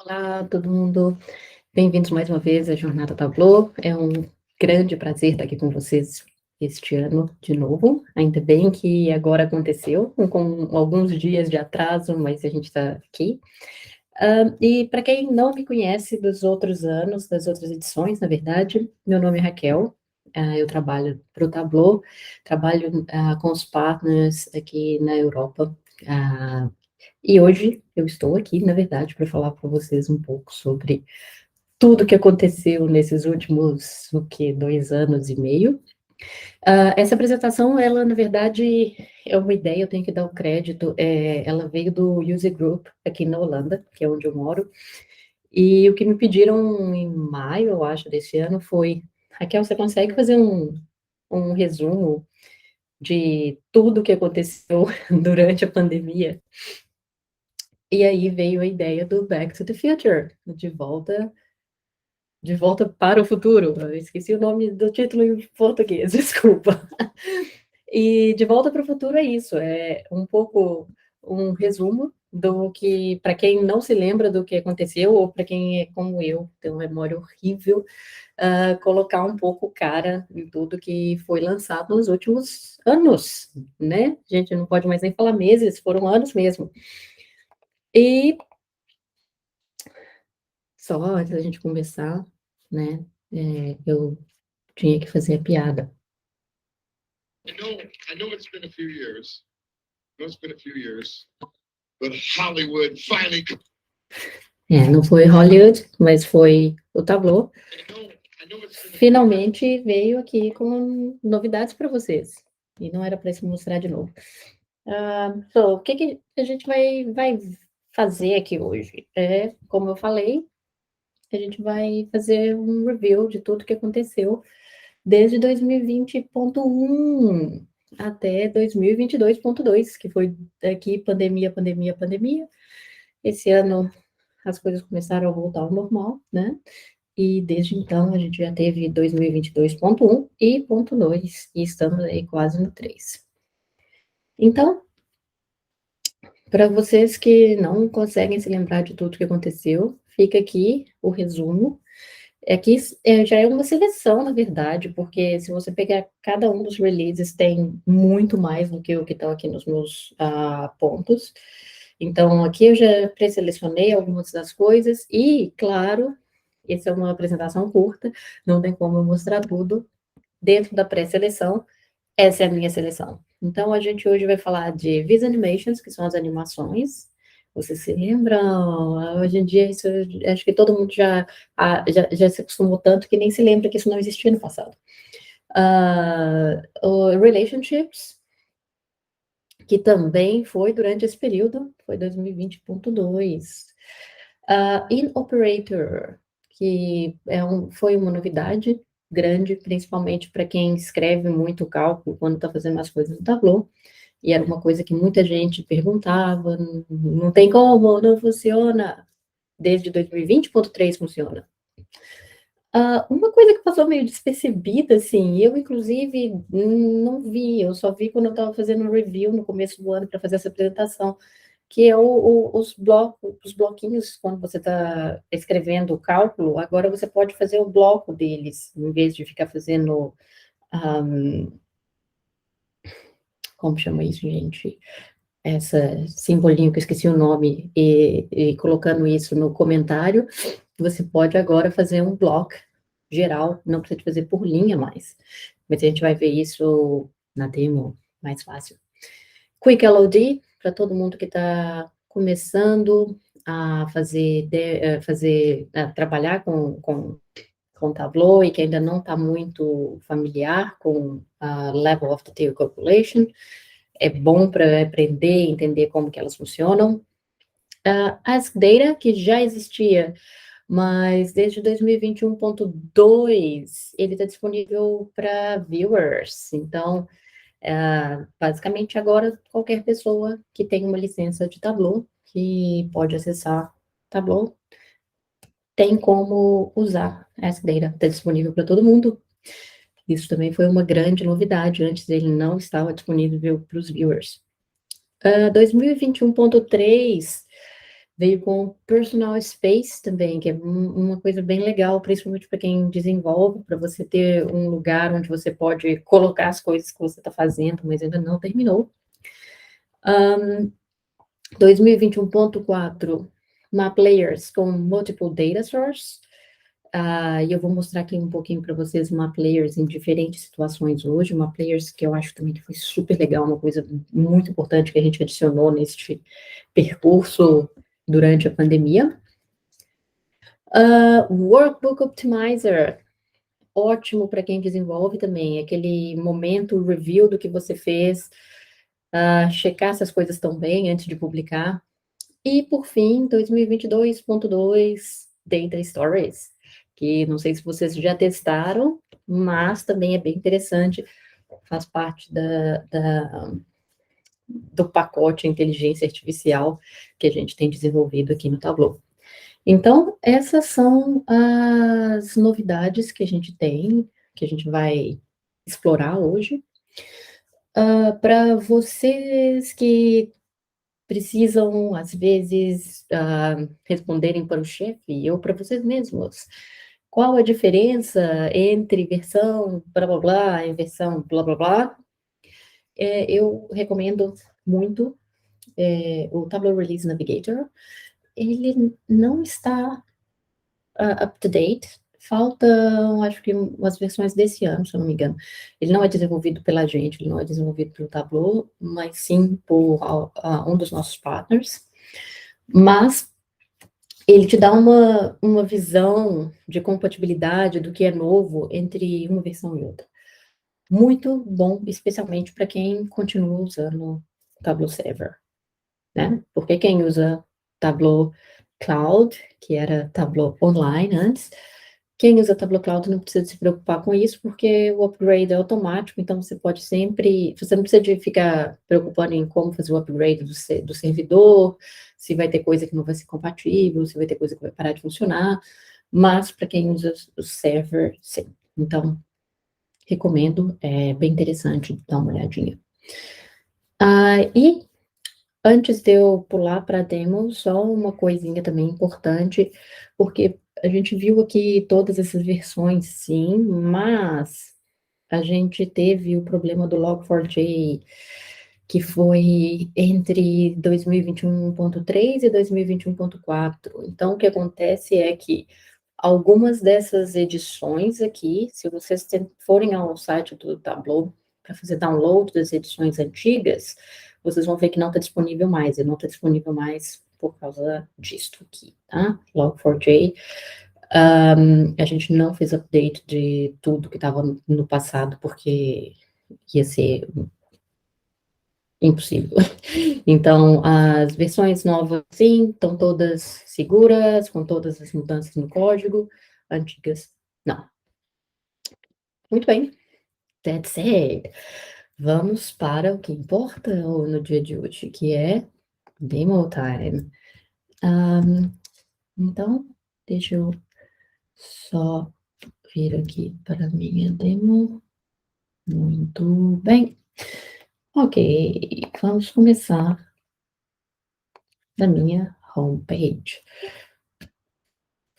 Olá, todo mundo. Bem-vindos mais uma vez à Jornada Tableau. É um grande prazer estar aqui com vocês este ano de novo. Ainda bem que agora aconteceu, com alguns dias de atraso, mas a gente está aqui. E para quem não me conhece dos outros anos, das outras edições, na verdade, meu nome é Raquel. Eu trabalho para o Tableau, trabalho com os partners aqui na Europa. E hoje eu estou aqui, na verdade, para falar para vocês um pouco sobre tudo que aconteceu nesses últimos, 2 anos e meio. Essa apresentação, ela, na verdade, é uma ideia, eu tenho que dar o crédito, ela veio do User Group, aqui na Holanda, que é onde eu moro, e o que me pediram em maio, eu acho, desse ano, foi, Raquel, você consegue fazer um resumo de tudo que aconteceu durante a pandemia? E aí veio a ideia do Back to the Future, de volta para o futuro. Eu esqueci o nome do título em português, desculpa. E De Volta para o Futuro é isso, é um pouco um resumo do que, para quem não se lembra do que aconteceu, ou para quem é como eu, tem uma memória horrível, colocar um pouco cara em tudo que foi lançado nos últimos anos, né? A gente não pode mais nem falar meses, foram anos mesmo. E só antes da gente começar, né, eu tinha que fazer a piada. I know it's been a few years. I know it's been a few years, but Hollywood finally. Não foi Hollywood, mas foi o Tableau. Finalmente veio aqui com novidades para vocês. E não era para se mostrar de novo. O que a gente vai fazer aqui hoje? Como eu falei, a gente vai fazer um review de tudo que aconteceu desde 2020.1 até 2022.2, que foi aqui pandemia. Esse ano as coisas começaram a voltar ao normal, né? E desde então a gente já teve 2022.1 e ponto 2, e estamos aí quase no 3. Então, para vocês que não conseguem se lembrar de tudo que aconteceu, fica aqui o resumo. Aqui já é uma seleção, na verdade, porque se você pegar cada um dos releases, tem muito mais do que o que estão aqui nos meus pontos. Então, aqui eu já pré-selecionei algumas das coisas e, claro, essa é uma apresentação curta, não tem como eu mostrar tudo. Dentro da pré-seleção, essa é a minha seleção. Então, a gente hoje vai falar de Viz Animations, que são as animações. Vocês se lembram? Hoje em dia, isso, acho que todo mundo já se acostumou tanto que nem se lembra que isso não existia no passado. Relationships, que também foi durante esse período, foi 2020.2. In Operator, que foi uma novidade grande, principalmente para quem escreve muito cálculo quando está fazendo as coisas no Tableau, e era uma coisa que muita gente perguntava, não tem como, não funciona. Desde 2020.3 funciona. Uma coisa que passou meio despercebida, assim, eu inclusive não vi, eu só vi quando eu estava fazendo um review no começo do ano para fazer essa apresentação, que é os bloquinhos, quando você está escrevendo o cálculo, agora você pode fazer o bloco deles, em vez de ficar fazendo, como chama isso, gente? Essa simbolinho que eu esqueci o nome, e colocando isso no comentário, você pode agora fazer um bloco geral, não precisa fazer por linha mais, mas a gente vai ver isso na demo mais fácil. Quick LOD, para todo mundo que está começando a trabalhar com Tableau e que ainda não está muito familiar com a Level of Detail Calculation, é bom para aprender e entender como que elas funcionam. Ask Data, que já existia, mas desde 2021.2 ele está disponível para viewers. Então, basicamente agora qualquer pessoa que tem uma licença de Tableau, que pode acessar Tableau, tem como usar Ask Data, está disponível para todo mundo. Isso também foi uma grande novidade, antes ele não estava disponível para os viewers. 2021.3 Veio com Personal Space também, que é uma coisa bem legal, principalmente para quem desenvolve, para você ter um lugar onde você pode colocar as coisas que você está fazendo, mas ainda não terminou. 2021.4, Map Layers com Multiple Data Source. E eu vou mostrar aqui um pouquinho para vocês Map Layers em diferentes situações hoje. Map Layers que eu acho também que foi super legal, uma coisa muito importante que a gente adicionou neste percurso durante a pandemia. Workbook Optimizer, ótimo para quem desenvolve também, aquele momento review do que você fez, checar se as coisas estão bem antes de publicar. E, por fim, 2022.2, Data Stories, que não sei se vocês já testaram, mas também é bem interessante, faz parte do pacote inteligência artificial que a gente tem desenvolvido aqui no Tableau. Então, essas são as novidades que a gente tem, que a gente vai explorar hoje. Para vocês que precisam, às vezes, responderem para o chefe ou para vocês mesmos, qual a diferença entre versão blá blá blá e versão blá blá blá? Eu recomendo muito o Tableau Release Navigator. Ele não está up to date. Faltam, acho que, umas versões desse ano, se eu não me engano. Ele não é desenvolvido pela gente, ele não é desenvolvido pelo Tableau, mas sim por um dos nossos partners. Mas ele te dá uma visão de compatibilidade do que é novo entre uma versão e outra. Muito bom, especialmente para quem continua usando Tableau Server, né? Porque quem usa Tableau Cloud, que era Tableau Online antes, quem usa Tableau Cloud não precisa se preocupar com isso, porque o upgrade é automático, então você pode sempre, você não precisa de ficar preocupando em como fazer o upgrade do servidor, se vai ter coisa que não vai ser compatível, se vai ter coisa que vai parar de funcionar, mas para quem usa o server, sim. Então, recomendo, é bem interessante dar uma olhadinha. E antes de eu pular para a demo, só uma coisinha também importante, porque a gente viu aqui todas essas versões, sim, mas a gente teve o problema do Log4j, que foi entre 2021.3 e 2021.4. Então, o que acontece é que algumas dessas edições aqui, se vocês forem ao site do Tableau para fazer download das edições antigas, vocês vão ver que não está disponível mais, e não está disponível mais por causa disto aqui, tá? Log4j. A gente não fez update de tudo que estava no passado, porque ia ser impossível. Então, as versões novas, sim, estão todas seguras, com todas as mudanças no código, antigas, não. Muito bem, that's it. Vamos para o que importa no dia de hoje, que é demo time. Então, deixa eu só vir aqui para a minha demo. Muito bem. Ok, vamos começar da minha homepage.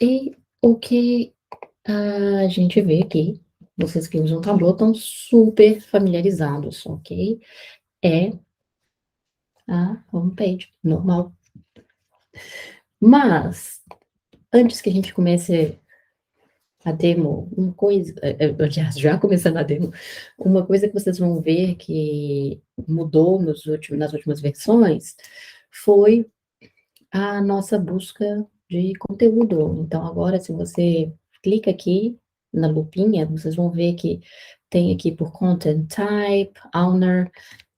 E o que a gente vê aqui, vocês que usam Tableau estão super familiarizados, ok? É a homepage normal. Mas, antes que a gente comece a demo, uma coisa, já começando a demo, uma coisa que vocês vão ver que mudou nas últimas versões foi a nossa busca de conteúdo. Então, agora, se você clica aqui na lupinha, vocês vão ver que tem aqui por Content Type, Owner,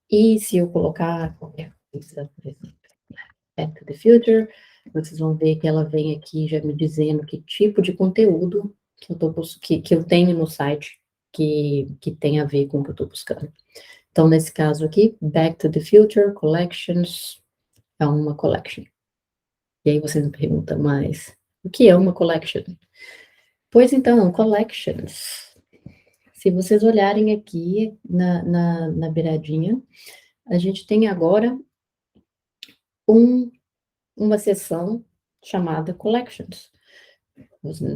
e se eu colocar qualquer coisa, por exemplo, Back to the Future, vocês vão ver que ela vem aqui já me dizendo que tipo de conteúdo que eu tenho no site que tem a ver com o que eu estou buscando. Então, nesse caso aqui, Back to the Future, Collections, é uma collection. E aí você me pergunta, mas o que é uma collection? Pois então, collections. Se vocês olharem aqui na beiradinha, a gente tem agora um uma seção chamada Collections,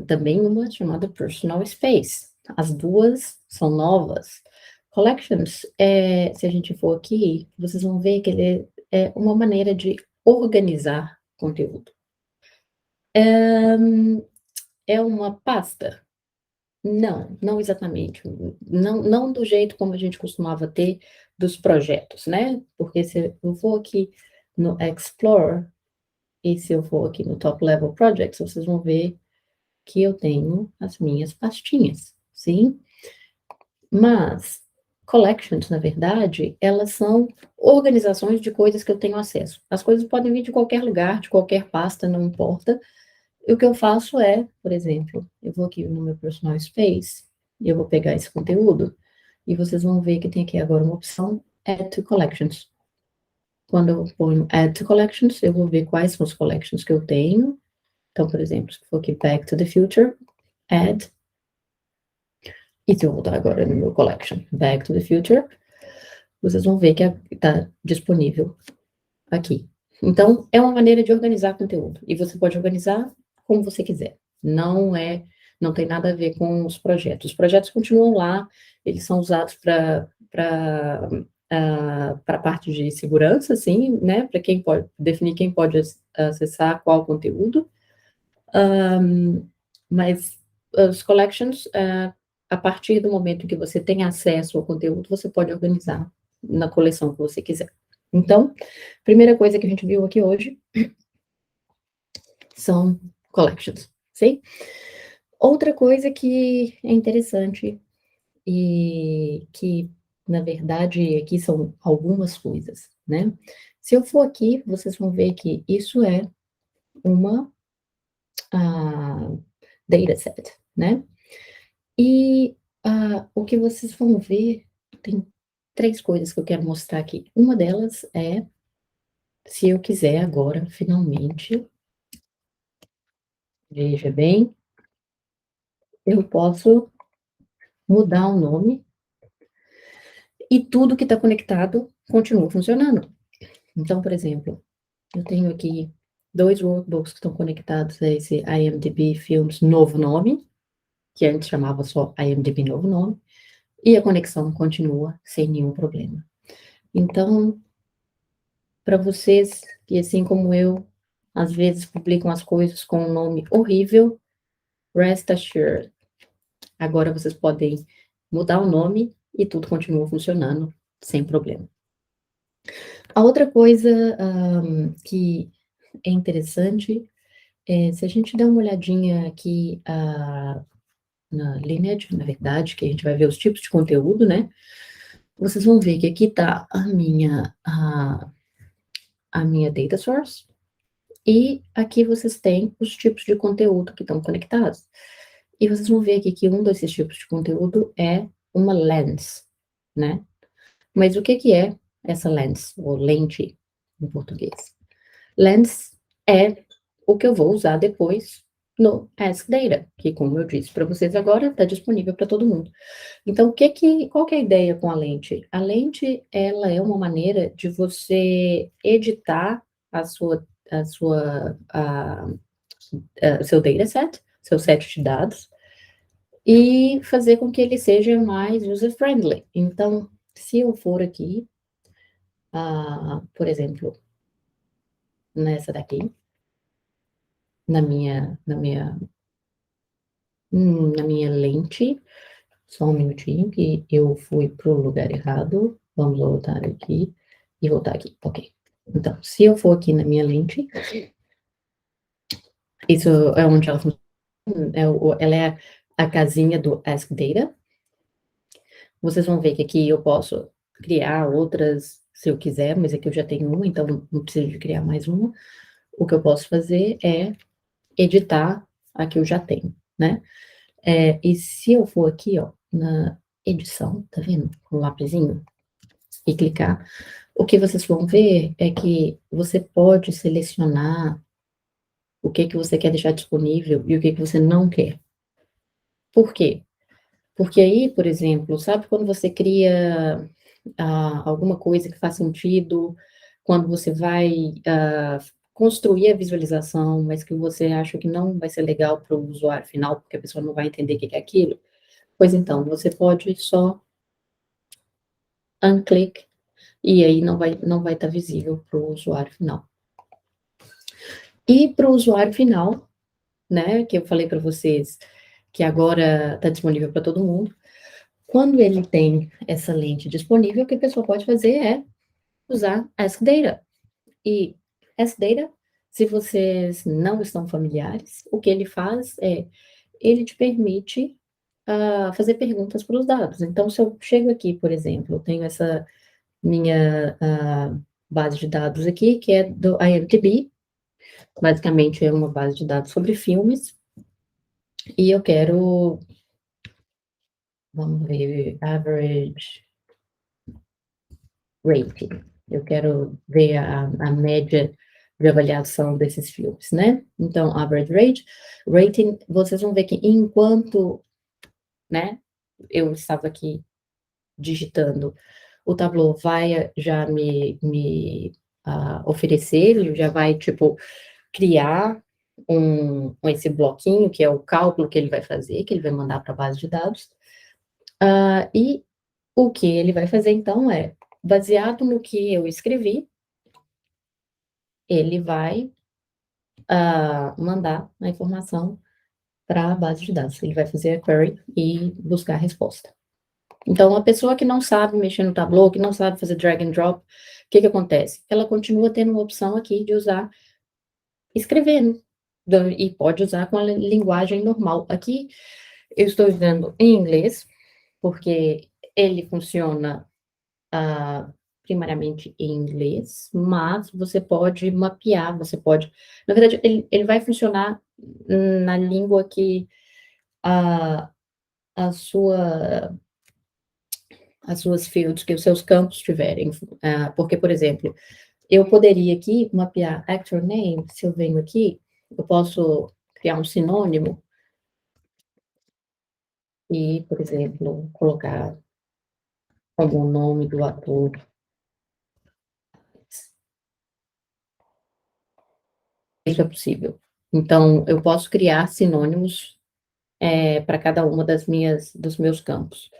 também uma chamada Personal Space. As duas são novas. Collections, se a gente for aqui, vocês vão ver que ele é uma maneira de organizar conteúdo. É uma pasta? Não, não exatamente. Não do jeito como a gente costumava ter dos projetos, né? Porque se eu vou aqui no Explore, e se eu for aqui no Top Level Projects, vocês vão ver que eu tenho as minhas pastinhas, sim? Mas collections, na verdade, elas são organizações de coisas que eu tenho acesso. As coisas podem vir de qualquer lugar, de qualquer pasta, não importa. E o que eu faço é, por exemplo, eu vou aqui no meu Personal Space, e eu vou pegar esse conteúdo, e vocês vão ver que tem aqui agora uma opção Add to Collections. Quando eu ponho Add to Collections, eu vou ver quais são os collections que eu tenho. Então, por exemplo, se eu for aqui Back to the Future, Add, e se eu voltar agora no meu Collection, Back to the Future, vocês vão ver que está disponível aqui. Então, é uma maneira de organizar conteúdo, e você pode organizar como você quiser. Não tem nada a ver com os projetos. Os projetos continuam lá, eles são usados para a parte de segurança, assim, né? Para quem pode definir quem pode acessar qual conteúdo. Mas os collections, a partir do momento que você tem acesso ao conteúdo, você pode organizar na coleção que você quiser. Então, primeira coisa que a gente viu aqui hoje são collections, sim? Outra coisa que é interessante e que, na verdade, aqui são algumas coisas, né? Se eu for aqui, vocês vão ver que isso é uma dataset, né? E o que vocês vão ver, tem 3 coisas que eu quero mostrar aqui. Uma delas é, se eu quiser agora, finalmente, veja bem, eu posso mudar o nome e tudo que está conectado continua funcionando. Então, por exemplo, eu tenho aqui 2 workbooks que estão conectados a esse IMDb Films novo nome, que antes chamava só IMDb novo nome, e a conexão continua sem nenhum problema. Então, para vocês que, assim como eu, às vezes publicam as coisas com um nome horrível, rest assured, agora vocês podem mudar o nome e tudo continua funcionando sem problema. A outra coisa que é interessante é, se a gente der uma olhadinha aqui na Lineage, na verdade, que a gente vai ver os tipos de conteúdo, né? Vocês vão ver que aqui está a minha data source, e aqui vocês têm os tipos de conteúdo que estão conectados. E vocês vão ver aqui que um desses tipos de conteúdo é uma lens, né? Mas o que é essa lens, ou lente em português? Lens é o que eu vou usar depois no Ask Data, que, como eu disse para vocês agora, está disponível para todo mundo. Então, qual que é a ideia com a lente? A lente, ela é uma maneira de você editar seu dataset, seu set de dados, e fazer com que ele seja mais user-friendly. Então, se eu for aqui, por exemplo, nessa daqui, na minha lente, só um minutinho, que eu fui para o lugar errado. Vamos voltar aqui e voltar aqui. Ok. Então, se eu for aqui na minha lente, isso é onde ela funciona. Ela é a casinha do Ask Data. Vocês vão ver que aqui eu posso criar outras, se eu quiser, mas aqui eu já tenho uma, então não preciso de criar mais uma. O que eu posso fazer é editar a que eu já tenho, né? E se eu for aqui, ó, na edição, tá vendo? Com o lapisinho, e clicar, o que vocês vão ver é que você pode selecionar o que você quer deixar disponível e o que você não quer. Por quê? Porque aí, por exemplo, sabe quando você cria alguma coisa que faz sentido, quando você vai construir a visualização, mas que você acha que não vai ser legal para o usuário final, porque a pessoa não vai entender o que é aquilo, pois então, você pode só unclick, e aí não vai estar visível para o usuário final. E para o usuário final, né, que eu falei para vocês que agora está disponível para todo mundo, quando ele tem essa lente disponível, o que a pessoa pode fazer é usar Ask Data. E Ask Data, se vocês não estão familiares, o que ele faz é, ele te permite fazer perguntas para os dados. Então, se eu chego aqui, por exemplo, eu tenho essa minha base de dados aqui, que é do IMDb, basicamente é uma base de dados sobre filmes, e eu quero, vamos ver, average rating. Eu quero ver a média de avaliação desses filmes, né? Então, average rating, vocês vão ver que enquanto, né, eu estava aqui digitando, o Tableau vai já me oferecer, ele já vai, tipo, criar esse bloquinho, que é o cálculo que ele vai fazer, que ele vai mandar para a base de dados. E o que ele vai fazer, então, é, baseado no que eu escrevi, ele vai mandar a informação para a base de dados. Ele vai fazer a query e buscar a resposta. Então, a pessoa que não sabe mexer no Tableau, que não sabe fazer drag and drop, o que acontece? Ela continua tendo uma opção aqui de usar escrevendo, e pode usar com a linguagem normal. Aqui, eu estou usando em inglês, porque ele funciona primariamente em inglês, mas você pode mapear, você pode... Na verdade, ele vai funcionar na língua que a sua, as suas fields, que os seus campos tiverem. Porque, por exemplo, eu poderia aqui mapear actor name, se eu venho aqui, eu posso criar um sinônimo e, por exemplo, colocar como nome do ator. Isso é possível. Então, eu posso criar sinônimos para cada uma dos meus campos.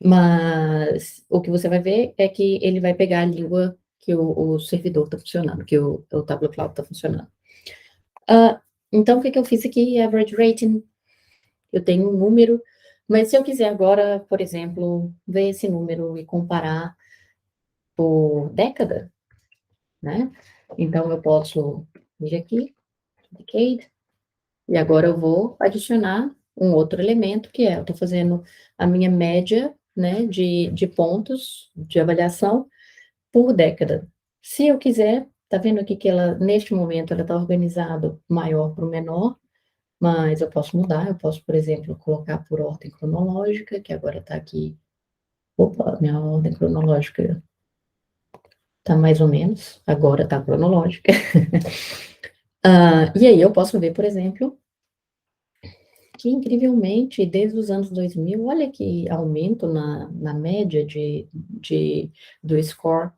Mas o que você vai ver é que ele vai pegar a língua que o servidor está funcionando, que o Tableau Cloud está funcionando. Então, o que eu fiz aqui? Average rating, eu tenho um número, mas se eu quiser agora, por exemplo, ver esse número e comparar por década, né? Então, eu posso vir aqui, decade, e agora eu vou adicionar um outro elemento, que eu estou fazendo a minha média, né, de pontos de avaliação por década. Se eu quiser, tá vendo aqui que ela, neste momento, ela está organizado maior para o menor, mas eu posso mudar, eu posso, por exemplo, colocar por ordem cronológica, que agora está aqui. Opa, minha ordem cronológica está mais ou menos, agora está cronológica. E aí eu posso ver, por exemplo, que incrivelmente, desde os anos 2000, olha que aumento na média do score.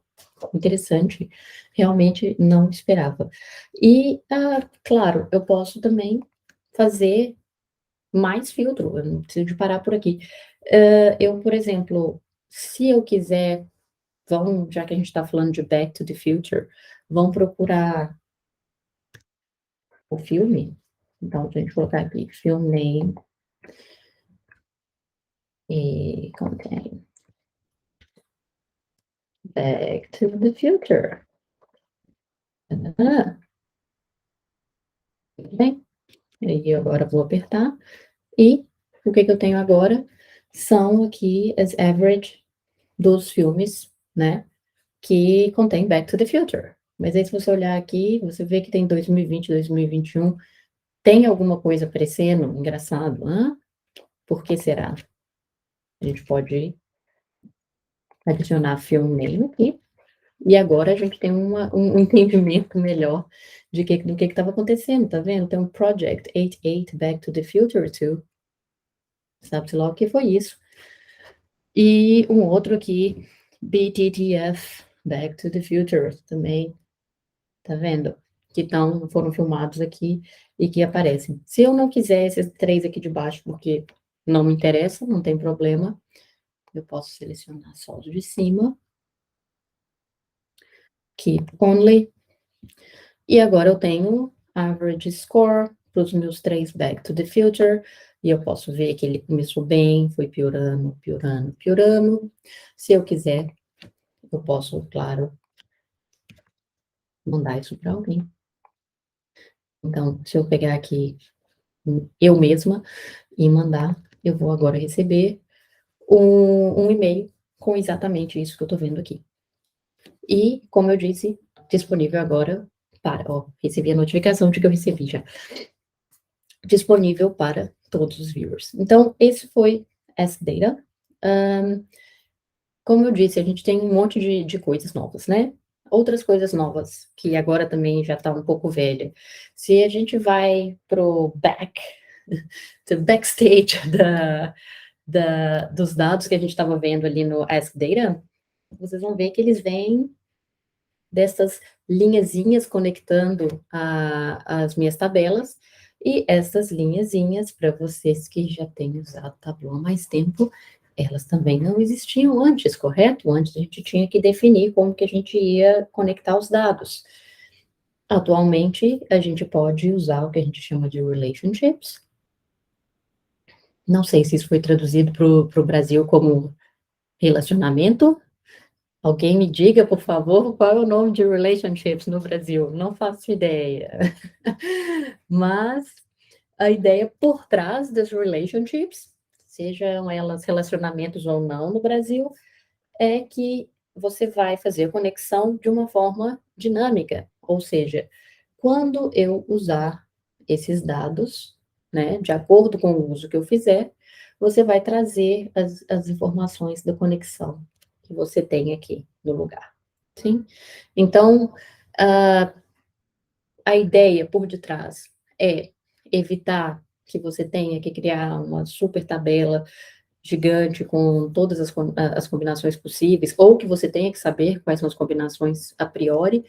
Interessante, realmente não esperava. E, claro, eu posso também fazer mais filtro, eu não preciso de parar por aqui. Eu, por exemplo, se eu quiser, já que a gente está falando de Back to the Future, vão procurar o filme. Então, a gente colocar aqui, film name e content. Back to the Future. Bem, e agora vou apertar. E o que eu tenho agora são aqui as average dos filmes, né, que contém Back to the Future. Mas aí, se você olhar aqui, você vê que tem 2020, 2021, tem alguma coisa aparecendo, engraçado, por que será? A gente pode adicionar film name aqui, e agora a gente tem um entendimento melhor do que estava acontecendo, tá vendo? Tem um Project 88 Back to the Future 2, sabe-se lá o que foi isso. E um outro aqui, BTTF, Back to the Future, também, tá vendo? que foram filmados aqui e que aparecem. Se eu não quiser esses 3 aqui de baixo, porque não me interessa, não tem problema, eu posso selecionar só os de cima. Keep only. E agora eu tenho average score para os meus 3 Back to the Future, e eu posso ver que ele começou bem, foi piorando, piorando, piorando. Se eu quiser, eu posso, claro, mandar isso para alguém. Então, se eu pegar aqui eu mesma e mandar, eu vou agora receber um e-mail com exatamente isso que eu estou vendo aqui. E, como eu disse, disponível agora recebi a notificação de que eu recebi já. Disponível para todos os viewers. Então, esse foi Ask Data. Como eu disse, a gente tem um monte de coisas novas, né? Outras coisas novas, que agora também já está um pouco velha. Se a gente vai pro backstage dos dados que a gente estava vendo ali no Ask Data, vocês vão ver que eles vêm dessas linhazinhas conectando as minhas tabelas, e essas linhazinhas, para vocês que já têm usado Tableau há mais tempo, elas também não existiam antes, correto? Antes a gente tinha que definir como que a gente ia conectar os dados. Atualmente, a gente pode usar o que a gente chama de relationships. Não sei se isso foi traduzido para o Brasil como relacionamento. Alguém me diga, por favor, qual é o nome de relationships no Brasil? Não faço ideia. Mas a ideia por trás das relationships, sejam elas relacionamentos ou não no Brasil, é que você vai fazer a conexão de uma forma dinâmica. Ou seja, quando eu usar esses dados, né, de acordo com o uso que eu fizer, você vai trazer as informações da conexão que você tem aqui no lugar. Sim? Então, a ideia por detrás é evitar que você tenha que criar uma super tabela gigante com todas as combinações possíveis, ou que você tenha que saber quais são as combinações a priori,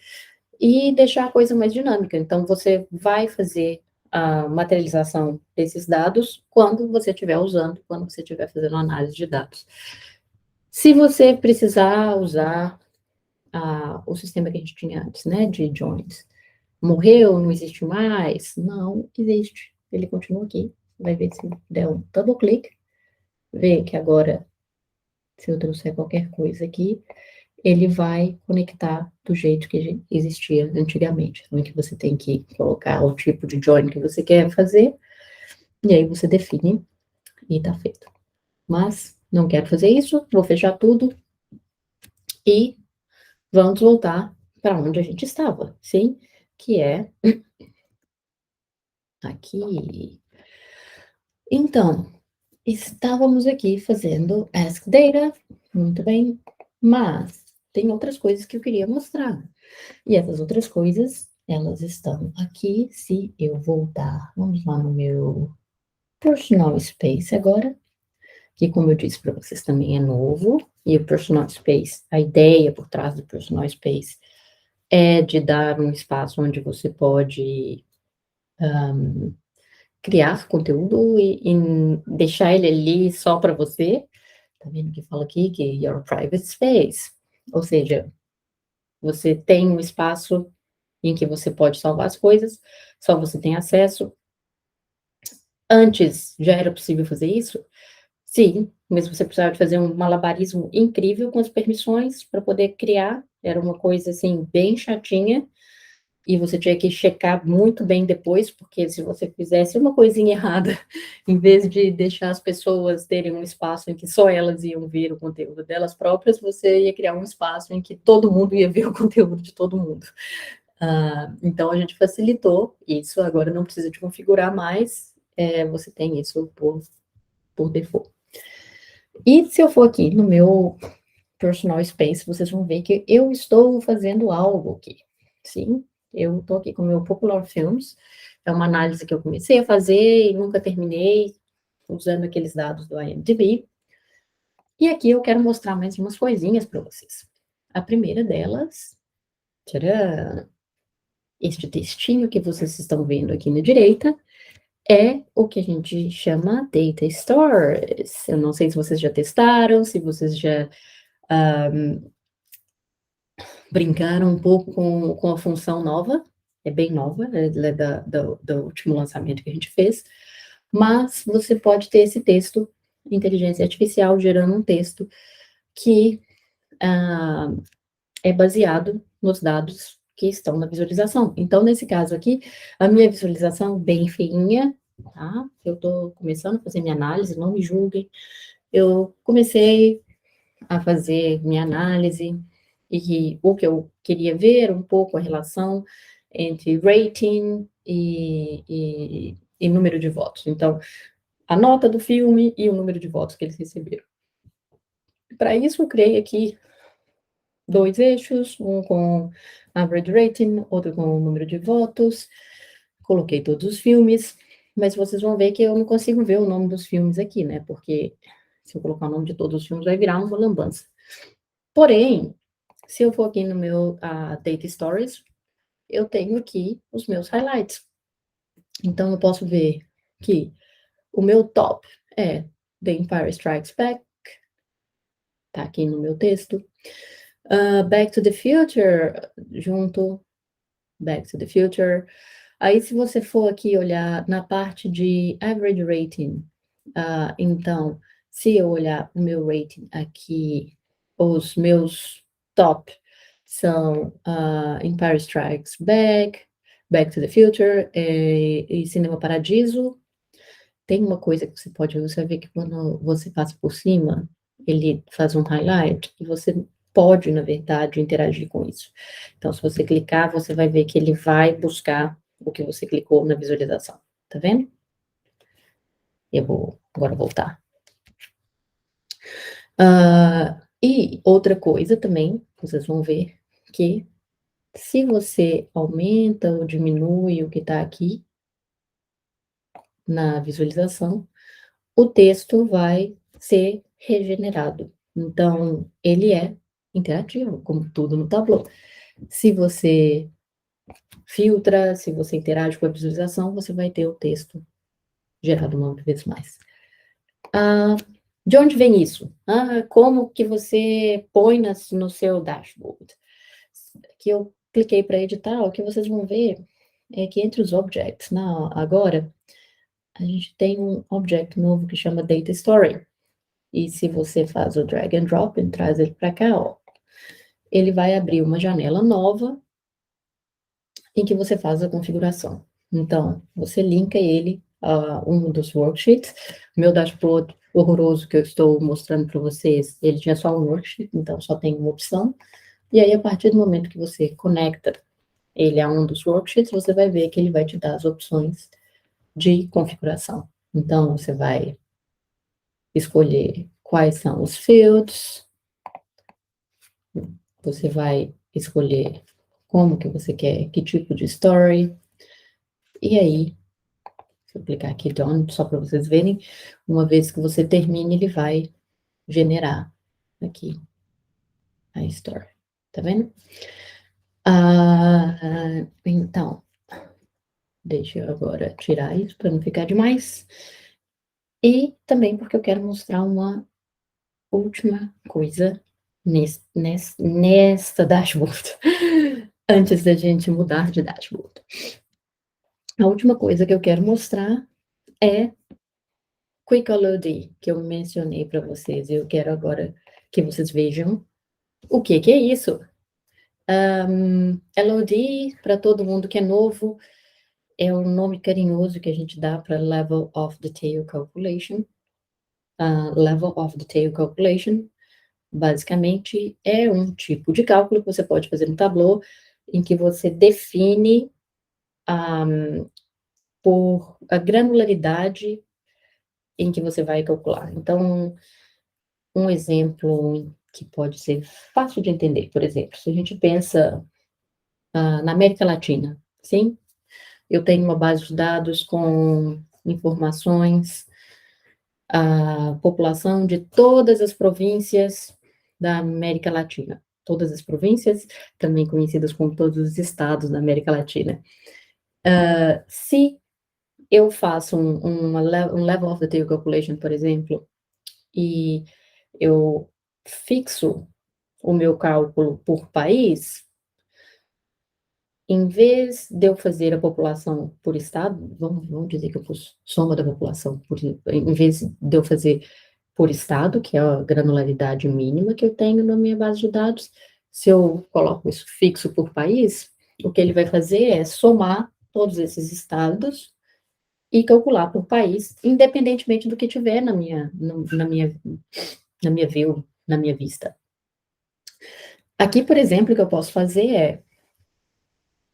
e deixar a coisa mais dinâmica. Então, você vai fazer a materialização desses dados quando você estiver usando, quando você estiver fazendo análise de dados. Se você precisar usar o sistema que a gente tinha antes, né, de joins, morreu, não existe mais? Não existe. Ele continua aqui. Vai ver se der um double click, vê que agora, se eu trouxer qualquer coisa aqui, ele vai conectar do jeito que existia antigamente. Então, é que você tem que colocar o tipo de join que você quer fazer, e aí você define e tá feito. Mas não quero fazer isso, vou fechar tudo e vamos voltar para onde a gente estava, sim? Que é aqui. Então, estávamos aqui fazendo Ask Data, muito bem, mas tem outras coisas que eu queria mostrar. E essas outras coisas, elas estão aqui. Se eu voltar, vamos lá no meu Personal Space agora, que como eu disse para vocês também é novo, e o Personal Space, a ideia por trás do Personal Space é de dar um espaço onde você pode criar conteúdo e deixar ele ali só para você. Tá vendo que fala aqui que your private space, ou seja, você tem um espaço em que você pode salvar as coisas, só você tem acesso. Antes já era possível fazer isso? Sim, mas você precisava de fazer um malabarismo incrível com as permissões para poder criar. Era uma coisa assim bem chatinha. E você tinha que checar muito bem depois, porque se você fizesse uma coisinha errada, em vez de deixar as pessoas terem um espaço em que só elas iam ver o conteúdo delas próprias, você ia criar um espaço em que todo mundo ia ver o conteúdo de todo mundo. Então, a gente facilitou isso, agora não precisa de configurar mais, você tem isso por default. E se eu for aqui no meu Personal Space, vocês vão ver que eu estou fazendo algo aqui, sim? Eu estou aqui com o meu Popular Films, é uma análise que eu comecei a fazer e nunca terminei, usando aqueles dados do IMDb. E aqui eu quero mostrar mais umas coisinhas para vocês. A primeira delas, tcharam, Este textinho que vocês estão vendo aqui na direita é o que a gente chama Data Stores. Eu não sei se vocês já testaram, se vocês já brincaram um pouco com a função nova, é bem nova, ela é do último lançamento que a gente fez, mas você pode ter esse texto, inteligência artificial, gerando um texto que é baseado nos dados que estão na visualização. Então, nesse caso aqui, a minha visualização bem feinha, tá? Eu estou começando a fazer minha análise, não me julguem. Eu comecei a fazer minha análise e o que eu queria ver um pouco a relação entre rating e número de votos. Então, a nota do filme e o número de votos que eles receberam. Para isso, eu criei aqui 2 eixos, um com average rating, outro com o número de votos. Coloquei todos os filmes, mas vocês vão ver que eu não consigo ver o nome dos filmes aqui, né? Porque se eu colocar o nome de todos os filmes, vai virar uma lambança. Porém, se eu for aqui no meu Data Stories, eu tenho aqui os meus highlights. Então, eu posso ver que o meu top é The Empire Strikes Back, tá aqui no meu texto. Back to the Future, junto, Back to the Future. Aí, se você for aqui olhar na parte de average rating, então, se eu olhar o meu rating aqui, os meus top são Empire Strikes Back, Back to the Future e Cinema Paradiso. Tem uma coisa que você pode ver, você vê que quando você passa por cima, ele faz um highlight e você pode, na verdade, interagir com isso. Então, se você clicar, você vai ver que ele vai buscar o que você clicou na visualização. Tá vendo? Eu vou agora voltar. E outra coisa também, vocês vão ver que se você aumenta ou diminui o que está aqui na visualização, o texto vai ser regenerado. Então, ele é interativo, como tudo no Tableau. Se você filtra, se você interage com a visualização, você vai ter o texto gerado uma vez mais. De onde vem isso? Como que você põe no seu dashboard? Que eu cliquei para editar, o que vocês vão ver é que entre os objects, agora, a gente tem um object novo que chama Data Story. E se você faz o drag and drop e traz ele para cá, ó, ele vai abrir uma janela nova em que você faz a configuração. Então, você linka ele a um dos worksheets. Meu dashboard horroroso que eu estou mostrando para vocês, ele tinha só um worksheet, então só tem uma opção. E aí, a partir do momento que você conecta ele a um dos worksheets, você vai ver que ele vai te dar as opções de configuração. Então, você vai escolher quais são os fields, você vai escolher como que você quer, que tipo de story, e aí, se eu clicar aqui done, só para vocês verem, uma vez que você termine, ele vai generar aqui a story, tá vendo? Então, deixa eu agora tirar isso para não ficar demais. E também porque eu quero mostrar uma última coisa nesta dashboard, antes da gente mudar de dashboard. A última coisa que eu quero mostrar é Quick LOD, que eu mencionei para vocês. Eu quero agora que vocês vejam o que é isso. LOD, para todo mundo que é novo, é um nome carinhoso que a gente dá para Level of Detail Calculation. Level of Detail Calculation, basicamente, é um tipo de cálculo que você pode fazer no Tableau, em que você define por a granularidade em que você vai calcular. Então, um exemplo que pode ser fácil de entender, por exemplo, se a gente pensa na América Latina, sim? Eu tenho uma base de dados com informações, a população de todas as províncias da América Latina. todas as províncias, também conhecidas como todos os estados da América Latina. Se eu faço um level of detail calculation, por exemplo, e eu fixo o meu cálculo por país, em vez de eu fazer a população por estado, vamos dizer que eu fiz soma da população, em vez de eu fazer por estado, que é a granularidade mínima que eu tenho na minha base de dados, se eu coloco isso fixo por país, o que ele vai fazer é somar todos esses estados e calcular por país, independentemente do que tiver na minha view, na minha vista. Aqui, por exemplo, o que eu posso fazer é,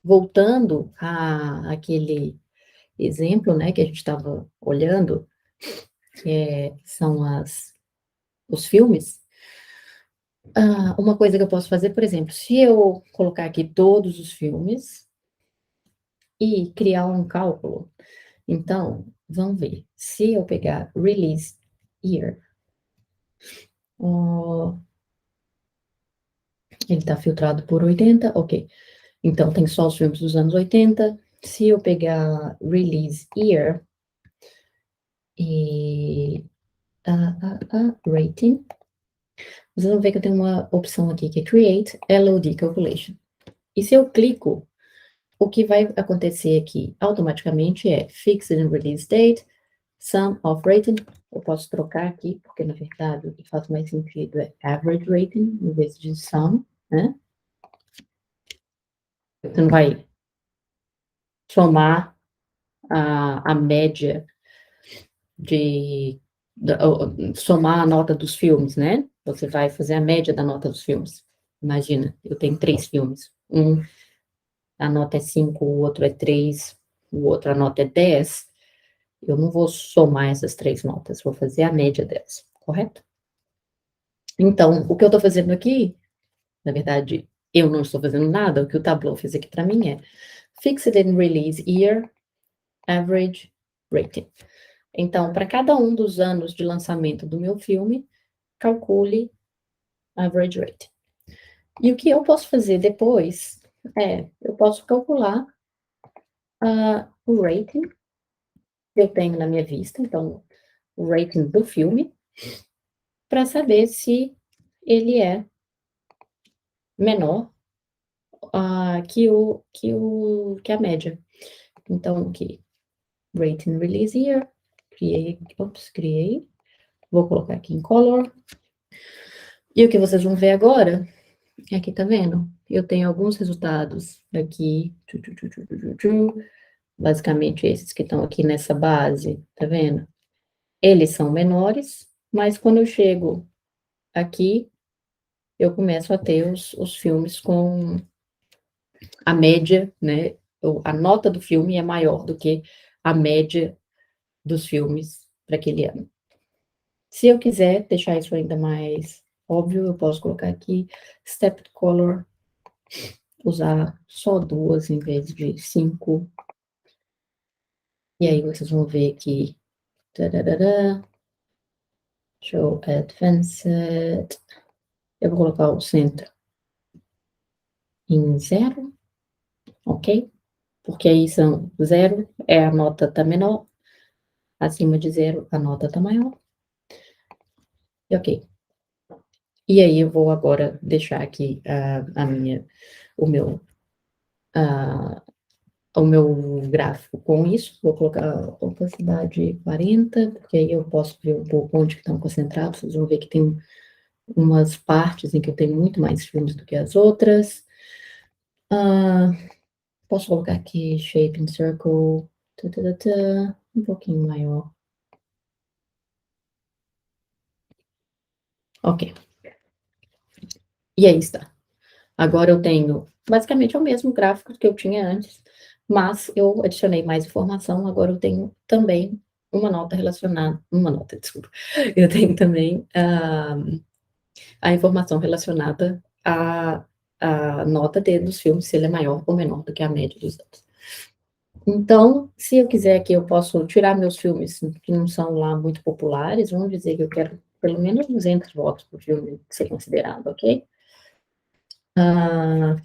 voltando àquele exemplo, né, que a gente estava olhando, que são os filmes, uma coisa que eu posso fazer, por exemplo, se eu colocar aqui todos os filmes e criar um cálculo, então, vamos ver, se eu pegar release year, ele está filtrado por 80, ok. Então, tem só os filmes dos anos 80. Se eu pegar release year e rating, vocês vão ver que eu tenho uma opção aqui que é Create LOD Calculation. E se eu clico, o que vai acontecer aqui automaticamente é Fixed and Release Date, Sum of Rating. Eu posso trocar aqui, porque na verdade o que faz mais sentido é Average Rating, em vez de Sum, né? Você não vai somar a média somar a nota dos filmes, né? Você vai fazer a média da nota dos filmes. Imagina, eu tenho 3 filmes. A nota é 5, o outro é 3, o outro a nota é 10. Eu não vou somar essas 3 notas, vou fazer a média delas, correto? Então, o que eu estou fazendo aqui, na verdade, eu não estou fazendo nada, o que o Tableau fez aqui para mim é Fixed and Release Year, Average Rating. Então, para cada um dos anos de lançamento do meu filme, calcule average rate. E o que eu posso fazer depois eu posso calcular o rating que eu tenho na minha vista, então, o rating do filme, para saber se ele é menor que a média. Então, aqui, rating release year, criei, vou colocar aqui em color. E o que vocês vão ver agora, aqui tá vendo? Eu tenho alguns resultados aqui, basicamente esses que estão aqui nessa base, tá vendo? Eles são menores, mas quando eu chego aqui, eu começo a ter os filmes com a média, né? A nota do filme é maior do que a média dos filmes para aquele ano. Se eu quiser deixar isso ainda mais óbvio, eu posso colocar aqui Stepped Color, usar só 2 em vez de 5. E aí vocês vão ver que Show Advanced. Eu vou colocar o centro em 0, ok? Porque aí são 0, a nota tá menor, acima de 0, a nota tá maior. E ok. E aí eu vou agora deixar aqui o meu gráfico com isso. Vou colocar a opacidade 40, porque aí eu posso ver um pouco onde que estão concentrados. Vocês vão ver que tem umas partes em que eu tenho muito mais filmes do que as outras. Posso colocar aqui Shape in Circle, um pouquinho maior. Ok. E aí está. Agora eu tenho basicamente o mesmo gráfico que eu tinha antes, mas eu adicionei mais informação. Agora eu tenho também desculpa. Eu tenho também a informação relacionada à nota dos filmes, se ele é maior ou menor do que a média dos anos. Então, se eu quiser aqui, eu posso tirar meus filmes que não são lá muito populares, vamos dizer que eu quero pelo menos 200 votos para o filme ser considerado, ok?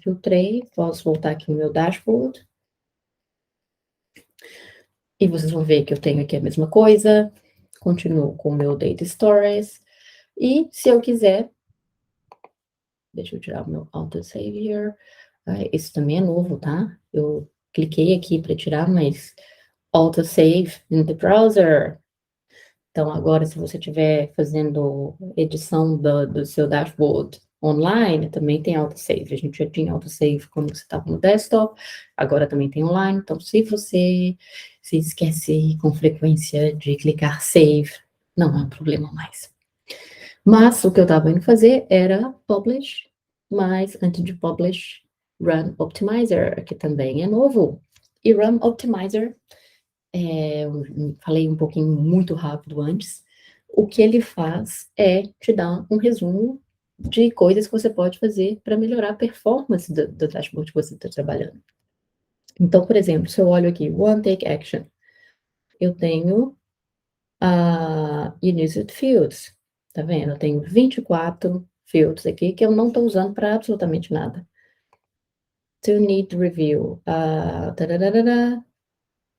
Filtrei, posso voltar aqui no meu dashboard. E vocês vão ver que eu tenho aqui a mesma coisa. Continuo com o meu Data Stories. E se eu quiser, deixa eu tirar o meu autosave here. Isso também é novo, tá? Eu cliquei aqui para tirar, mas autosave in the browser. Então, agora, se você estiver fazendo edição do seu dashboard online, também tem autosave. A gente já tinha autosave quando você estava no desktop, agora também tem online. Então, se você se esquece com frequência de clicar save, não é um problema mais. Mas o que eu estava indo fazer era publish, mas antes de publish, Run Optimizer, que também é novo. E Run Optimizer, eu falei um pouquinho muito rápido antes, o que ele faz é te dar um resumo de coisas que você pode fazer para melhorar a performance do dashboard que você está trabalhando. Então, por exemplo, se eu olho aqui, One Take Action, eu tenho a Unused Fields, tá vendo? Eu tenho 24 fields aqui que eu não estou usando para absolutamente nada. To Need Review,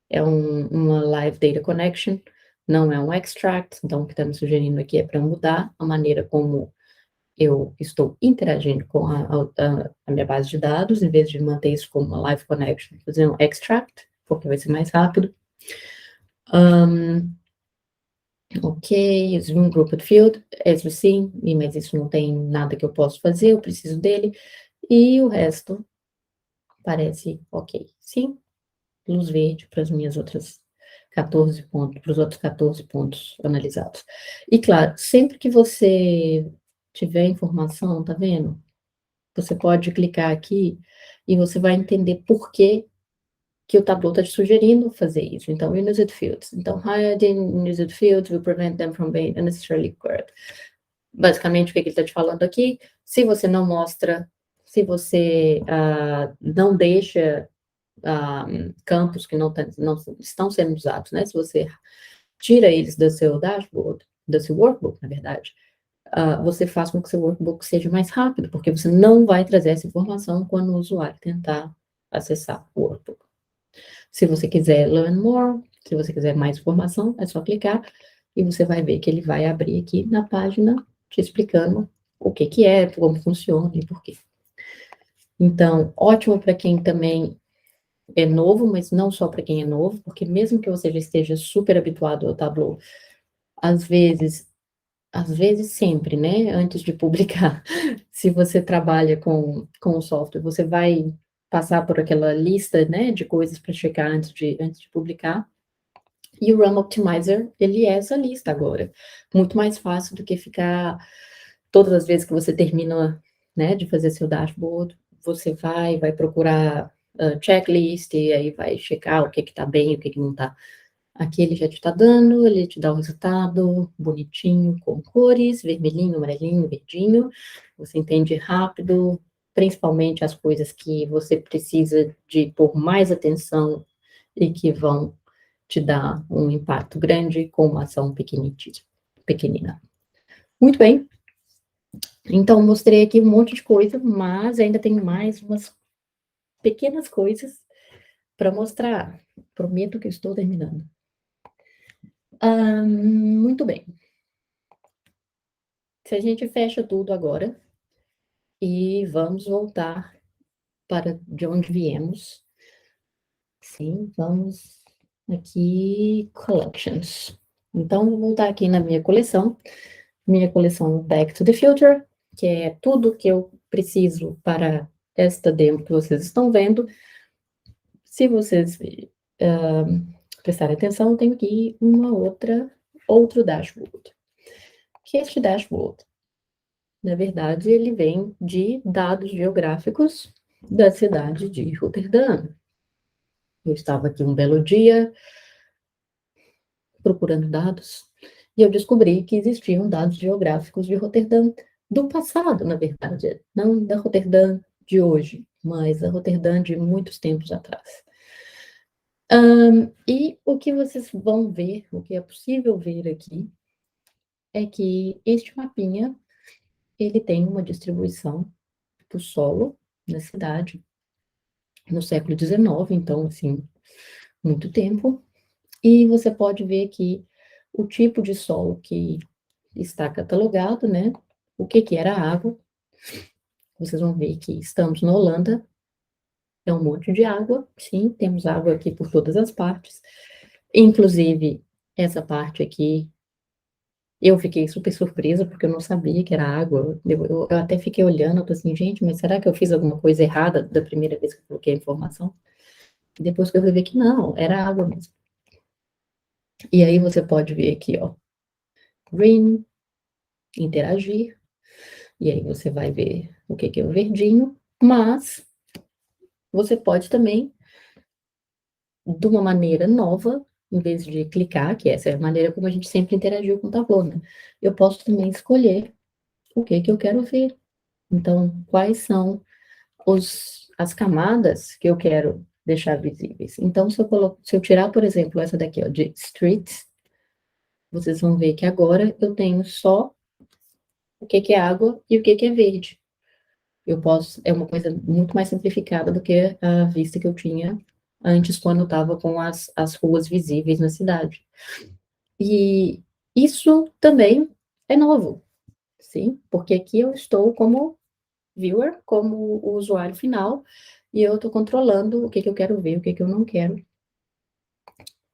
é uma Live Data Connection, não é um extract, então o que está me sugerindo aqui é para mudar a maneira como eu estou interagindo com a minha base de dados, em vez de manter isso como uma Live Connection, fazer um extract, porque vai ser mais rápido. Ok, Zoom Grouped Field, as you see, mas isso não tem nada que eu possa fazer, eu preciso dele, e o resto parece ok. Sim, luz verde para as minhas outras 14 pontos, para os outros 14 pontos analisados. E claro, sempre que você tiver informação, tá vendo? Você pode clicar aqui e você vai entender por que o Tableau está te sugerindo fazer isso. Então, unused fields. Então, hiding unused fields will prevent them from being unnecessarily correct. Basicamente, o que ele está te falando aqui? Se você não mostra, se você não deixa campos que não estão sendo usados, né? Se você tira eles do seu dashboard, do seu workbook, na verdade, você faz com que seu workbook seja mais rápido, porque você não vai trazer essa informação quando o usuário tentar acessar o workbook. Se você quiser learn more, se você quiser mais informação, é só clicar e você vai ver que ele vai abrir aqui na página te explicando o que é, como funciona e por quê. Então, ótimo para quem também é novo, mas não só para quem é novo, porque mesmo que você já esteja super habituado ao Tableau, às vezes sempre, né, antes de publicar, se você trabalha com o software, você vai passar por aquela lista, né, de coisas para checar antes de publicar, e o Run Optimizer, ele é essa lista agora, muito mais fácil do que ficar, todas as vezes que você termina, né, de fazer seu dashboard, você vai procurar checklist, e aí vai checar o que está bem, o que não está. Aqui ele já te está dando, ele te dá o resultado bonitinho, com cores, vermelhinho, amarelinho, verdinho. Você entende rápido, principalmente as coisas que você precisa de pôr mais atenção e que vão te dar um impacto grande com uma ação pequenina. Muito bem. Então, mostrei aqui um monte de coisa, mas ainda tem mais umas pequenas coisas para mostrar. Prometo que estou terminando. Muito bem. Se a gente fecha tudo agora e vamos voltar para de onde viemos. Sim, vamos aqui, Collections. Então, vou voltar aqui na minha coleção Back to the Future, que é tudo que eu preciso para esta demo que vocês estão vendo. Se vocês prestarem atenção, eu tenho aqui outro dashboard. Que este dashboard, na verdade, ele vem de dados geográficos da cidade de Roterdã. Eu estava aqui um belo dia procurando dados e eu descobri que existiam dados geográficos de Roterdã do passado, na verdade, não da Roterdã de hoje, mas da Roterdã de muitos tempos atrás. E o que vocês vão ver, o que é possível ver aqui, é que este mapinha, ele tem uma distribuição do solo na cidade, no século XIX, então, assim, muito tempo. E você pode ver aqui o tipo de solo que está catalogado, né? O que que era água. Vocês vão ver que estamos na Holanda, é um monte de água, sim, temos água aqui por todas as partes. Inclusive, essa parte aqui, eu fiquei super surpresa, porque eu não sabia que era água. Eu até fiquei olhando, eu tô assim, gente, mas será que eu fiz alguma coisa errada da primeira vez que eu coloquei a informação? Depois que eu fui ver que não, era água mesmo. E aí você pode ver aqui, ó, green, interagir, e aí você vai ver o que que é o verdinho, mas você pode também, de uma maneira nova, em vez de clicar, que essa é a maneira como a gente sempre interagiu com o Tableau, né? Eu posso também escolher o que que eu quero ver. Então, quais são as camadas que eu quero deixar visíveis. Então, se eu tirar, por exemplo, essa daqui, ó, de streets, vocês vão ver que agora eu tenho só o que que é água e o que que é verde. Eu posso, é uma coisa muito mais simplificada do que a vista que eu tinha antes, quando eu estava com as ruas visíveis na cidade. E isso também é novo, sim, porque aqui eu estou como viewer, como o usuário final, e eu estou controlando o que que eu quero ver, o que que eu não quero,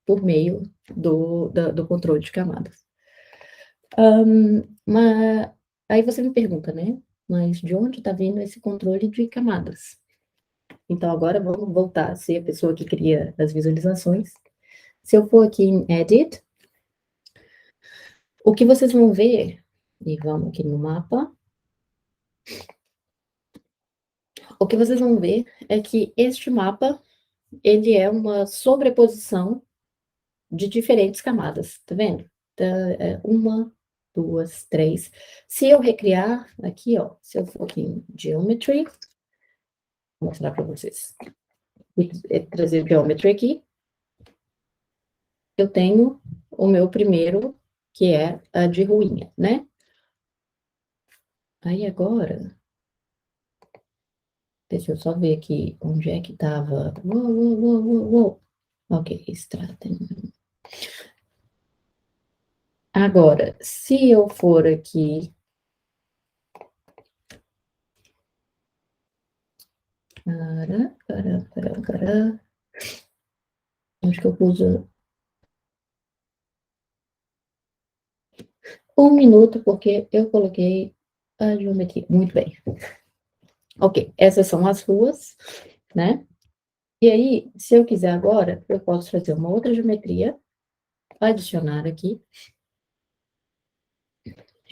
por meio do controle de camadas. Mas aí você me pergunta, né? Mas de onde está vindo esse controle de camadas? Então, agora vamos voltar a ser a pessoa que cria as visualizações. Se eu for aqui em Edit, o que vocês vão ver, e vamos aqui no mapa, o que vocês vão ver é que este mapa, ele é uma sobreposição de diferentes camadas, tá vendo? Então, uma, duas, três. Se eu recriar aqui, ó, se eu for aqui em Geometry, vou mostrar para vocês. Trazer o Geometry aqui, eu tenho o meu primeiro, que é a de ruinha, né? Aí agora, deixa eu só ver aqui onde é que tava. Uou. Ok, estrada. Agora, se eu for aqui. Onde que eu pus? 1 minuto, porque eu coloquei a geometria. Muito bem. Ok, essas são as ruas, né? E aí, se eu quiser agora, eu posso fazer uma outra geometria, adicionar aqui.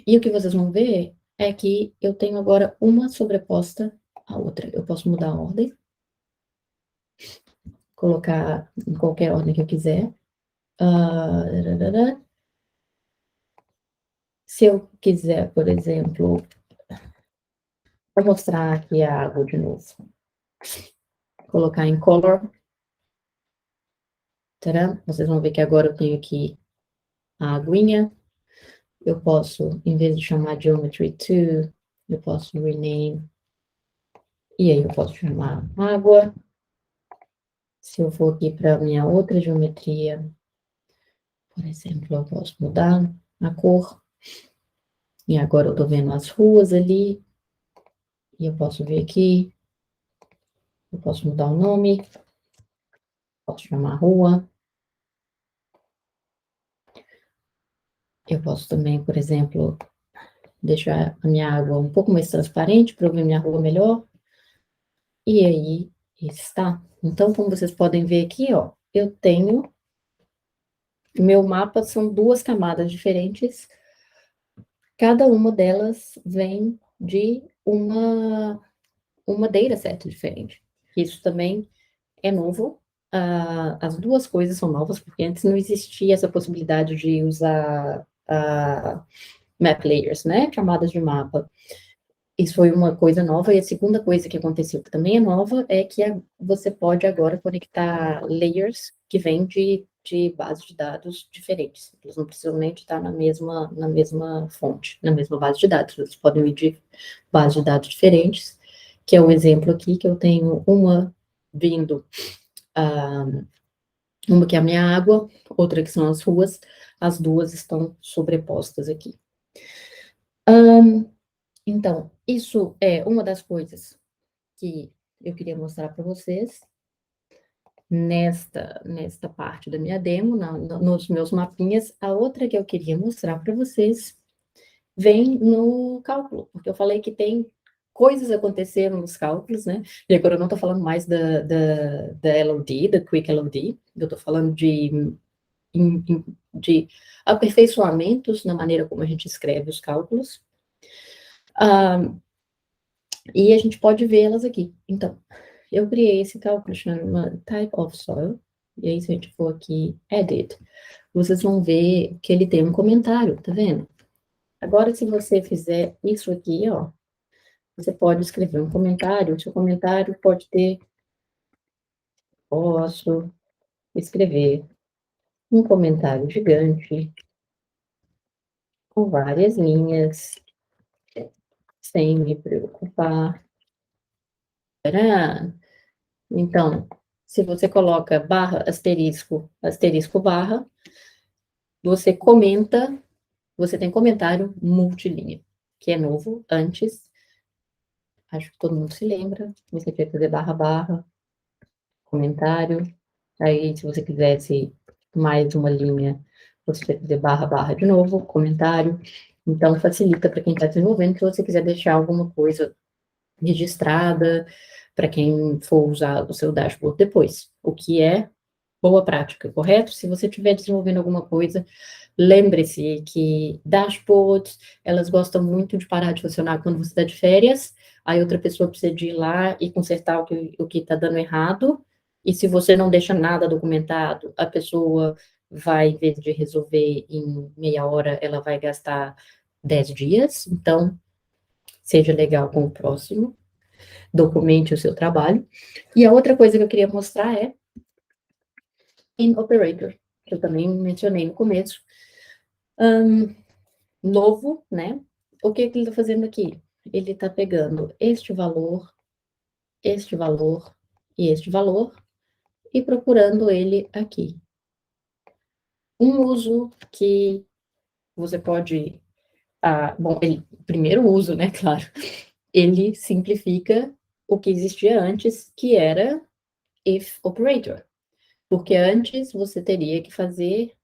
E o que vocês vão ver é que eu tenho agora uma sobreposta à outra. Eu posso mudar a ordem, colocar em qualquer ordem que eu quiser. Se eu quiser, por exemplo, vou mostrar aqui a água de novo. Colocar em color. Tcharam. Vocês vão ver que agora eu tenho aqui a aguinha. Eu posso, em vez de chamar Geometry 2, eu posso rename. E aí eu posso chamar água. Se eu for aqui para a minha outra geometria, por exemplo, eu posso mudar a cor. E agora eu estou vendo as ruas ali. E eu posso ver aqui. Eu posso mudar o nome. Posso chamar rua. Eu posso também, por exemplo, deixar a minha água um pouco mais transparente para eu ver minha rua melhor. E aí está. Então, como vocês podem ver aqui, ó, eu tenho. Meu mapa são 2 camadas diferentes. Cada uma delas vem de uma dataset diferente. Isso também é novo. As 2 coisas são novas, porque antes não existia essa possibilidade de usar map layers, né? Camadas de mapa. Isso foi uma coisa nova. E a segunda coisa que aconteceu, que também é nova, é que você pode agora conectar layers que vêm de bases de dados diferentes. Eles não precisam nem estar na mesma fonte, na mesma base de dados. Eles podem vir de bases de dados diferentes. que é o exemplo aqui, que eu tenho uma vindo, uma que é a minha água, outra que são as ruas, as duas estão sobrepostas aqui. Então, isso é uma das coisas que eu queria mostrar para vocês nesta parte da minha demo, nos meus mapinhas. A outra que eu queria mostrar para vocês vem no cálculo, porque eu falei que tem coisas aconteceram nos cálculos, né? E agora eu não estou falando mais da LOD, da Quick LOD, eu estou falando de aperfeiçoamentos na maneira como a gente escreve os cálculos. E a gente pode vê-las aqui. Então, eu criei esse cálculo chama Type of Soil, e aí se a gente for aqui, Edit, vocês vão ver que ele tem um comentário, tá vendo? Agora, se você fizer isso aqui, ó, você pode escrever um comentário, o seu comentário pode ter, posso escrever um comentário gigante, com várias linhas, sem me preocupar. Tcharam! Então, se você coloca barra, asterisco, asterisco, barra, você comenta, você tem comentário multilinha, que é novo, antes, acho que todo mundo se lembra, você quer fazer barra, barra, comentário, aí se você quisesse mais uma linha, você vai fazer barra, barra de novo, comentário, então facilita para quem está desenvolvendo, se você quiser deixar alguma coisa registrada, para quem for usar o seu dashboard depois, o que é boa prática, correto? Se você estiver desenvolvendo alguma coisa, lembre-se que dashboards, elas gostam muito de parar de funcionar quando você está de férias, aí outra pessoa precisa de ir lá e consertar o que está dando errado, e se você não deixa nada documentado, a pessoa vai, em vez de resolver em meia hora, ela vai gastar 10 dias, então, seja legal com o próximo, documente o seu trabalho. E a outra coisa que eu queria mostrar é in operator, que eu também mencionei no começo. Novo, né? O que ele está fazendo aqui? Ele está pegando este valor e este valor e procurando ele aqui. Um uso que você pode... bom, primeiro uso, né? Claro. Ele simplifica o que existia antes, que era if operator. Porque antes você teria que fazer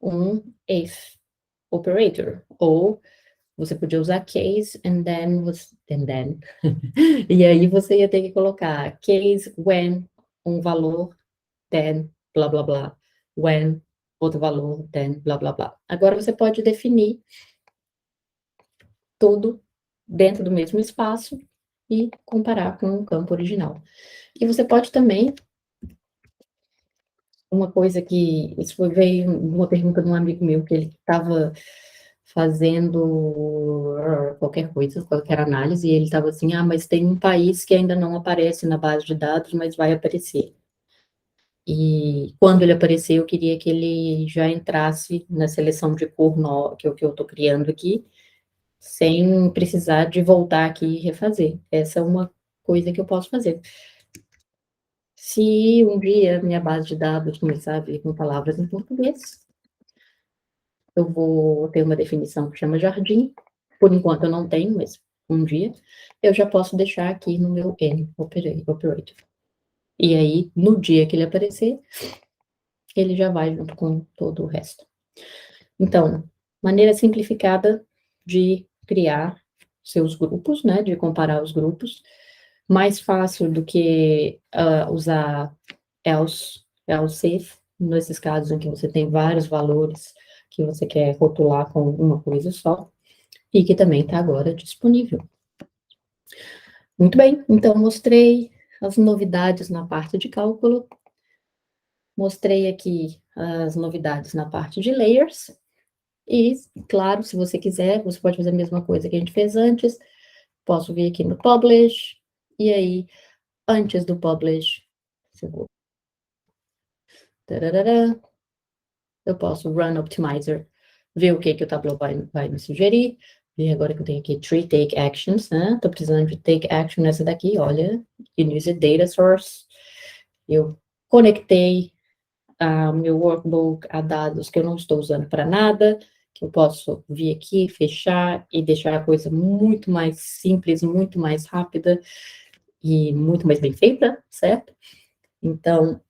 um if operator, ou você podia usar case and then, e aí você ia ter que colocar case when um valor, then blá blá blá, when outro valor, then blá blá blá. Agora você pode definir tudo dentro do mesmo espaço e comparar com o campo original. E você pode também, uma coisa que, veio uma pergunta de um amigo meu, que ele estava fazendo qualquer coisa, qualquer análise, e ele estava assim, mas tem um país que ainda não aparece na base de dados, mas vai aparecer. E quando ele aparecer, eu queria que ele já entrasse na seleção de cor que eu estou criando aqui, sem precisar de voltar aqui e refazer. Essa é uma coisa que eu posso fazer. Se um dia minha base de dados começar a vir com palavras em português, eu vou ter uma definição que chama jardim. Por enquanto eu não tenho, mas um dia eu já posso deixar aqui no meu N operator. E aí, no dia que ele aparecer, ele já vai junto com todo o resto. Então, maneira simplificada de criar seus grupos, né, de comparar os grupos, mais fácil do que usar else if, nesses casos em que você tem vários valores que você quer rotular com uma coisa só, e que também está agora disponível. Muito bem, então mostrei as novidades na parte de cálculo, mostrei aqui as novidades na parte de layers, e, claro, se você quiser, você pode fazer a mesma coisa que a gente fez antes, posso vir aqui no Publish, e aí, antes do Publish, eu posso Run Optimizer, ver o que o Tableau vai me sugerir, ver agora que eu tenho aqui Three Take Actions, né? Tô precisando de Take Action nessa daqui, olha. Use Data Source. Eu conectei meu workbook a dados que eu não estou usando para nada, que eu posso vir aqui, fechar e deixar a coisa muito mais simples, muito mais rápida e muito mais bem feita, certo? Então,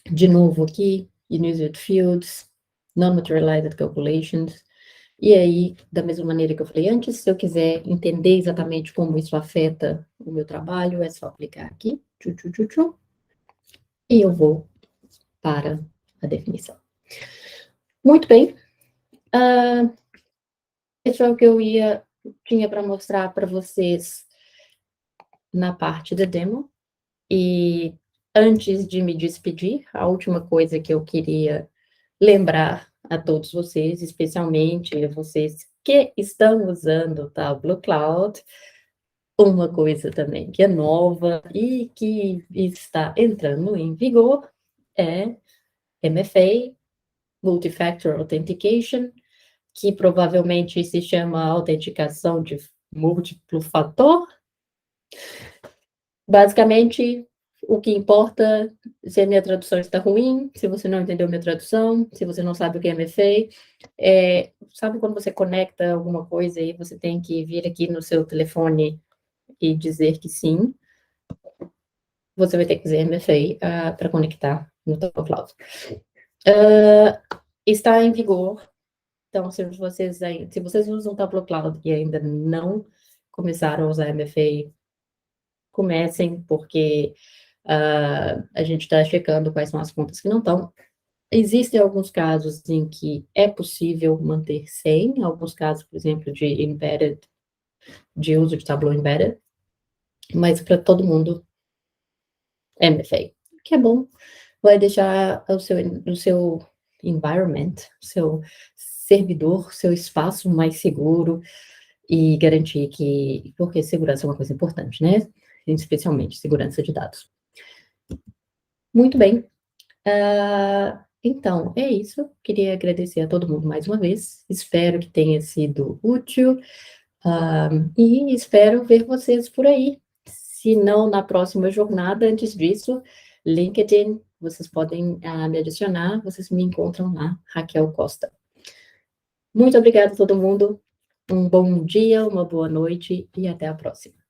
de novo aqui, Unused Fields, Non-Materialized Calculations, e aí, da mesma maneira que eu falei antes, se eu quiser entender exatamente como isso afeta o meu trabalho, é só clicar aqui, e eu vou para a definição. Muito bem. Isso é o que eu tinha para mostrar para vocês na parte da demo. E antes de me despedir, a última coisa que eu queria lembrar a todos vocês, especialmente vocês que estão usando o Tableau Cloud, uma coisa também que é nova e que está entrando em vigor é MFA, Multi-Factor Authentication, que provavelmente se chama autenticação de múltiplo fator. Basicamente, o que importa se a minha tradução está ruim, se você não entendeu minha tradução, se você não sabe o que é MFA, sabe quando você conecta alguma coisa e você tem que vir aqui no seu telefone e dizer que sim, você vai ter que dizer MFA para conectar no Tableau Cloud. Está em vigor, então se vocês usam o Tableau Cloud e ainda não começaram a usar MFA, comecem, porque a gente está checando quais são as contas que não estão. Existem alguns casos em que é possível manter sem, alguns casos, por exemplo, de uso de Tableau embedded, mas para todo mundo é MFA, que é bom, vai deixar o seu environment, seu servidor, seu espaço mais seguro e garantir que, porque segurança é uma coisa importante, né? Especialmente segurança de dados. Muito bem. Então, é isso. Queria agradecer a todo mundo mais uma vez. Espero que tenha sido útil. E espero ver vocês por aí. Se não na próxima jornada, antes disso, LinkedIn, vocês podem me adicionar, vocês me encontram lá, Raquel Costa. Muito obrigada a todo mundo. Um bom dia, uma boa noite e até a próxima.